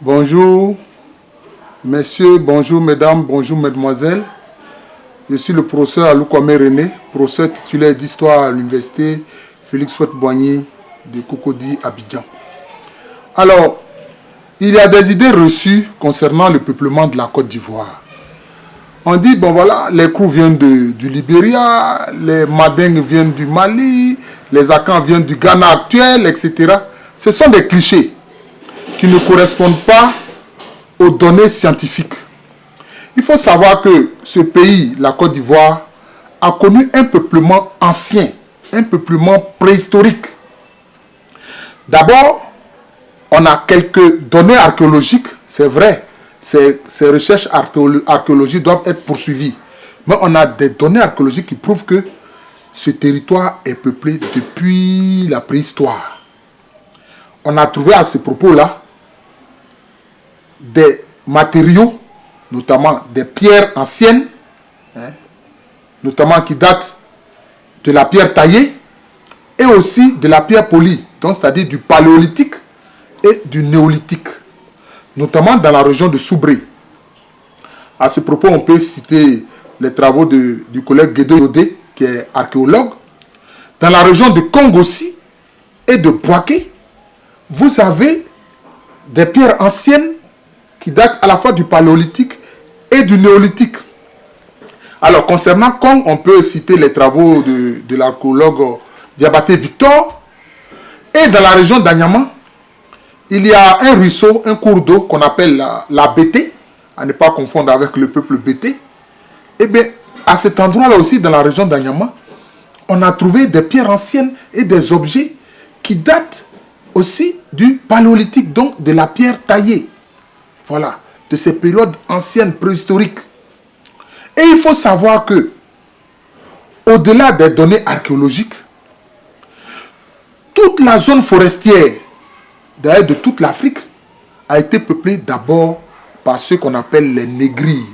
Bonjour, messieurs, bonjour, mesdames, bonjour, mesdemoiselles. Je suis le professeur Aloukwame René, professeur titulaire d'histoire à l'université Félix Houphouët-Boigny de Cocody, Abidjan. Alors, il y a des idées reçues concernant le peuplement de la Côte d'Ivoire. On dit, bon voilà, les Krou viennent du Libéria, les Mandingues viennent du Mali, les Akans viennent du Ghana actuel, etc. Ce sont des clichés qui ne correspondent pas aux données scientifiques. Il faut savoir que ce pays, la Côte d'Ivoire, a connu un peuplement ancien, un peuplement préhistorique. D'abord, on a quelques données archéologiques, c'est vrai, ces recherches archéologiques doivent être poursuivies. Mais on a des données archéologiques qui prouvent que ce territoire est peuplé depuis la préhistoire. On a trouvé à ce propos-là des matériaux, notamment des pierres anciennes, notamment qui datent de la pierre taillée, et aussi de la pierre polie, donc c'est-à-dire du paléolithique et du néolithique, notamment dans la région de Soubré. À ce propos, on peut citer les travaux du collègue Guédé Yodé, qui est archéologue. Dans la région de Kongossi et de Boaké, vous avez des pierres anciennes qui datent à la fois du paléolithique et du néolithique. Alors, concernant Kong, on peut citer les travaux de l'archéologue Diabaté Victor. Et dans la région d'Anyama, il y a un ruisseau, un cours d'eau qu'on appelle la Bété, à ne pas confondre avec le peuple Bété. Et bien, à cet endroit-là aussi, dans la région d'Anyama, on a trouvé des pierres anciennes et des objets qui datent aussi du paléolithique, donc de la pierre taillée. Voilà, de ces périodes anciennes préhistoriques. Et il faut savoir que, au-delà des données archéologiques, toute la zone forestière, d'ailleurs de toute l'Afrique, a été peuplée d'abord par ce qu'on appelle les négrilles,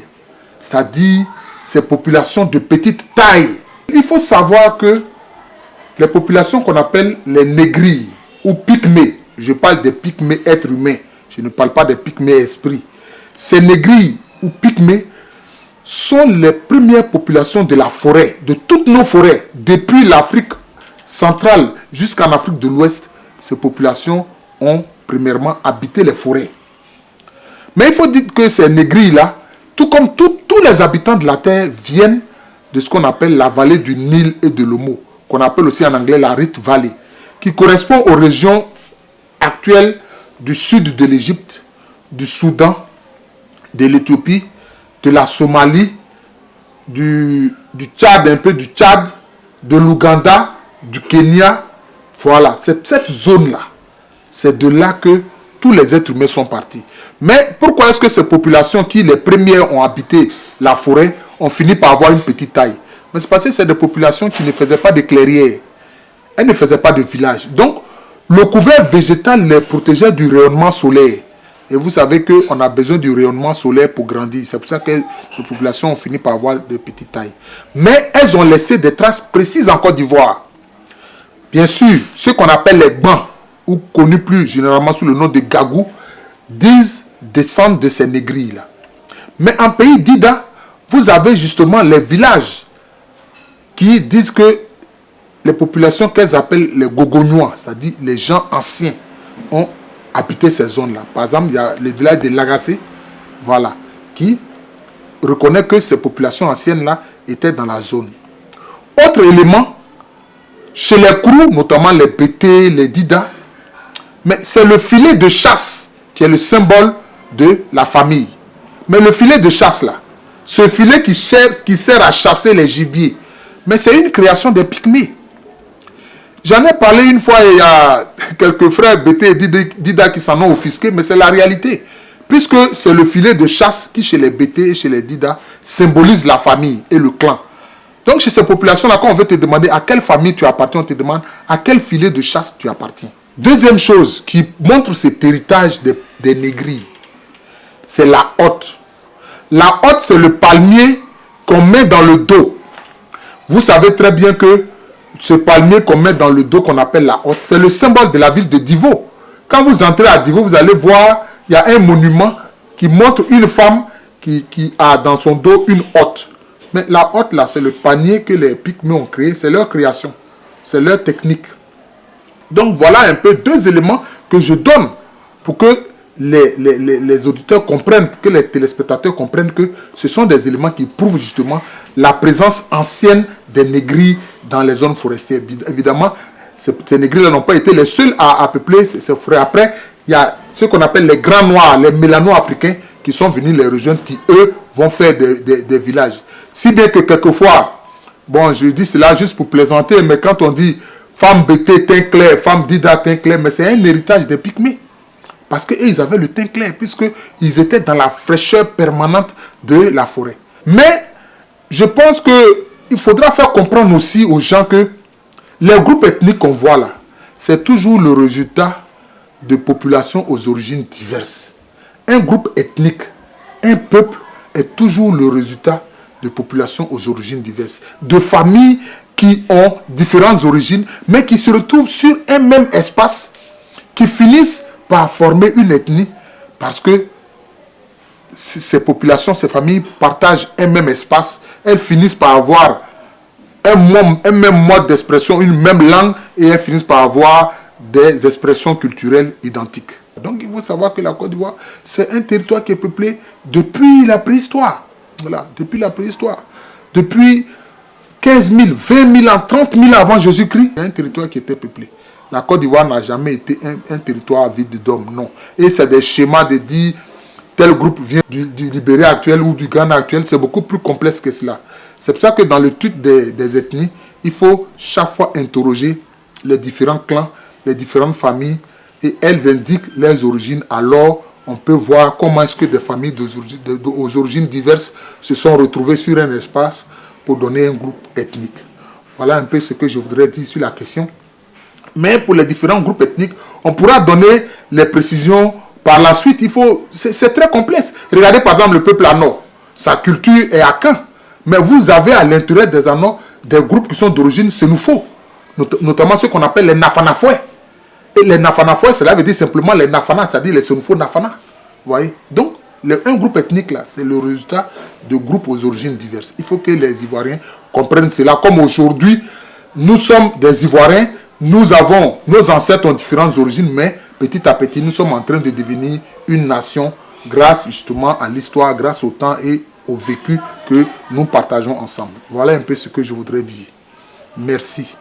c'est-à-dire ces populations de petite taille. Il faut savoir que les populations qu'on appelle les négrilles ou pygmées, je parle des pygmées êtres humains, je ne parle pas des pygmées esprits. Ces négrilles ou pygmées sont les premières populations de la forêt, de toutes nos forêts. Depuis l'Afrique centrale jusqu'en Afrique de l'Ouest, ces populations ont premièrement habité les forêts. Mais il faut dire que ces négrilles-là, tout comme tous les habitants de la Terre, viennent de ce qu'on appelle la vallée du Nil et de l'Omo, qu'on appelle aussi en anglais la Rift Valley, qui correspond aux régions actuelles du sud de l'Égypte, du Soudan, de l'Éthiopie, de la Somalie, du Tchad, un peu du Tchad, de l'Ouganda, du Kenya. Voilà, c'est cette zone-là. C'est de là que tous les êtres humains sont partis. Mais pourquoi est-ce que ces populations qui, les premières, ont habité la forêt, ont fini par avoir une petite taille? Mais c'est parce que c'est des populations qui ne faisaient pas de clairières. Elles ne faisaient pas de village. Donc, le couvert végétal les protégeait du rayonnement solaire. Et vous savez qu'on a besoin du rayonnement solaire pour grandir. C'est pour ça que ces populations ont fini par avoir de petites tailles. Mais elles ont laissé des traces précises en Côte d'Ivoire. Bien sûr, ceux qu'on appelle les Gbans, ou connus plus généralement sous le nom de Gagou, disent descendre de ces négrilles-là. Mais en pays d'Ida, vous avez justement les villages qui disent que les populations qu'elles appellent les Gogognois, c'est-à-dire les gens anciens, ont habité ces zones-là. Par exemple, il y a le village de Lagacé, voilà, qui reconnaît que ces populations anciennes-là étaient dans la zone. Autre élément, chez les Krou, notamment les Bété, les Dida, mais c'est le filet de chasse qui est le symbole de la famille. Mais le filet de chasse là, ce filet qui sert à chasser les gibiers, mais c'est une création des Pygmées. J'en ai parlé une fois et il y a quelques frères Bété et Dida qui s'en ont offusqué, mais c'est la réalité. Puisque c'est le filet de chasse qui, chez les Bété et chez les Dida, symbolise la famille et le clan. Donc, chez ces populations-là, quand on veut te demander à quelle famille tu appartiens, on te demande à quel filet de chasse tu appartiens. Deuxième chose qui montre cet héritage des négrilles, c'est la hotte. La hotte, c'est le palmier qu'on met dans le dos. Vous savez très bien que ce palmier qu'on met dans le dos qu'on appelle la hotte, c'est le symbole de la ville de Divo. Quand vous entrez à Divo, vous allez voir, il y a un monument qui montre une femme qui a dans son dos une hotte. Mais la hotte là, c'est le panier que les Pygmées ont créé, c'est leur création, c'est leur technique. Donc voilà un peu deux éléments que je donne pour que les auditeurs comprennent, que les téléspectateurs comprennent que ce sont des éléments qui prouvent justement la présence ancienne des négris dans les zones forestières. Évidemment, ces négris-là n'ont pas été les seuls à peupler ces forêts. Après, il y a ce qu'on appelle les grands noirs, les mélano-africains qui sont venus les rejoindre, qui eux vont faire des villages. Si bien que quelquefois, bon, je dis cela juste pour plaisanter, mais quand on dit femme bêtée, teint clair, femme dida, teint clair, mais c'est un héritage des Pygmées. Parce qu'ils avaient le teint clair, puisqu'ils étaient dans la fraîcheur permanente de la forêt. Mais je pense qu'il faudra faire comprendre aussi aux gens que les groupes ethniques qu'on voit là, c'est toujours le résultat de populations aux origines diverses. Un groupe ethnique, un peuple est toujours le résultat de populations aux origines diverses. De familles qui ont différentes origines, mais qui se retrouvent sur un même espace, qui finissent par former une ethnie, parce que ces populations, ces familles partagent un même espace, elles finissent par avoir un même mode d'expression, une même langue, et elles finissent par avoir des expressions culturelles identiques. Donc il faut savoir que la Côte d'Ivoire, c'est un territoire qui est peuplé depuis la préhistoire. Voilà, depuis la préhistoire. Depuis 15 000, 20 000 ans, 30 000 avant Jésus-Christ, c'est un territoire qui était peuplé. La Côte d'Ivoire n'a jamais été un territoire vide d'hommes, non. Et c'est des schémas de dire tel groupe vient du Libéria actuel ou du Ghana actuel, c'est beaucoup plus complexe que cela. C'est pour ça que dans l'étude des ethnies, il faut chaque fois interroger les différents clans, les différentes familles, et elles indiquent leurs origines. Alors, on peut voir comment est-ce que des familles aux origines diverses se sont retrouvées sur un espace pour donner un groupe ethnique. Voilà un peu ce que je voudrais dire sur la question. Mais pour les différents groupes ethniques, on pourra donner les précisions par la suite. C'est très complexe. Regardez par exemple le peuple Ano. Sa culture est Akan. Mais vous avez à l'intérieur des Ano des groupes qui sont d'origine Sénoufo. Notamment ceux qu'on appelle les Nafanafoué. Et les Nafanafoué, cela veut dire simplement les Nafana, c'est-à-dire les Sénoufo Nafana. Vous voyez? Donc, un groupe ethnique là, c'est le résultat de groupes aux origines diverses. Il faut que les Ivoiriens comprennent cela. Comme aujourd'hui, nous sommes des Ivoiriens. Nos ancêtres ont différentes origines, mais petit à petit, nous sommes en train de devenir une nation grâce justement à l'histoire, grâce au temps et au vécu que nous partageons ensemble. Voilà un peu ce que je voudrais dire. Merci.